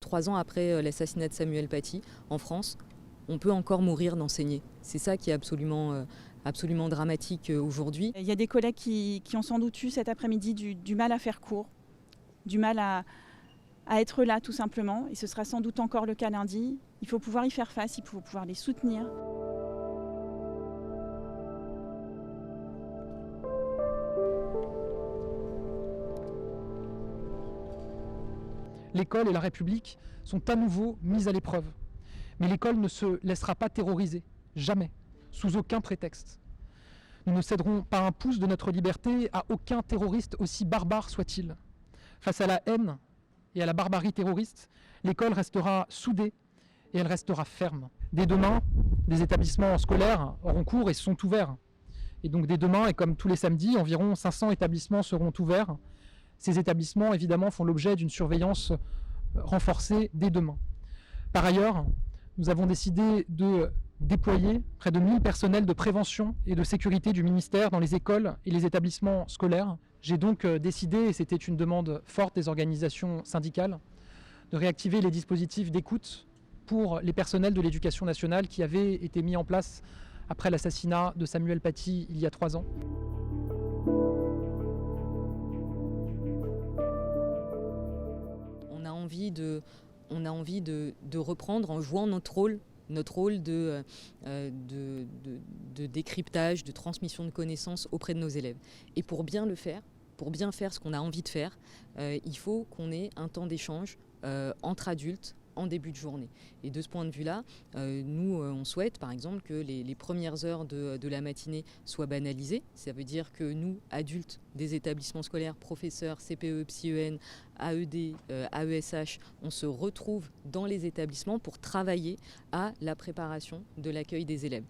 3 ans après l'assassinat de Samuel Paty, en France, on peut encore mourir d'enseigner. C'est ça qui est absolument dramatique aujourd'hui. Il y a des collègues qui ont sans doute eu cet après-midi du mal à faire court, du mal à être là tout simplement. Et ce sera sans doute encore le cas lundi. Il faut pouvoir y faire face, il faut pouvoir les soutenir. L'école et la République sont à nouveau mises à l'épreuve. Mais l'école ne se laissera pas terroriser, jamais, sous aucun prétexte. Nous ne céderons pas un pouce de notre liberté à aucun terroriste, aussi barbare soit-il. Face à la haine et à la barbarie terroriste, l'école restera soudée et elle restera ferme. Dès demain, des établissements scolaires auront cours et sont ouverts. Et donc dès demain, et comme tous les samedis, environ 500 établissements seront ouverts. Ces établissements, évidemment, font l'objet d'une surveillance renforcée dès demain. Par ailleurs, nous avons décidé de déployer près de 1000 personnels de prévention et de sécurité du ministère dans les écoles et les établissements scolaires. J'ai donc décidé, et c'était une demande forte des organisations syndicales, de réactiver les dispositifs d'écoute pour les personnels de l'éducation nationale qui avaient été mis en place après l'assassinat de Samuel Paty il y a 3 ans. On a envie de reprendre en jouant notre rôle de décryptage, de transmission de connaissances auprès de nos élèves. Et pour bien faire ce qu'on a envie de faire, il faut qu'on ait un temps d'échange entre adultes en début de journée. Et de ce point de vue-là, nous, on souhaite par exemple que les premières heures de la matinée soient banalisées. Ça veut dire que nous, adultes des établissements scolaires, professeurs, CPE, PsyEN, AED, AESH, on se retrouve dans les établissements pour travailler à la préparation de l'accueil des élèves.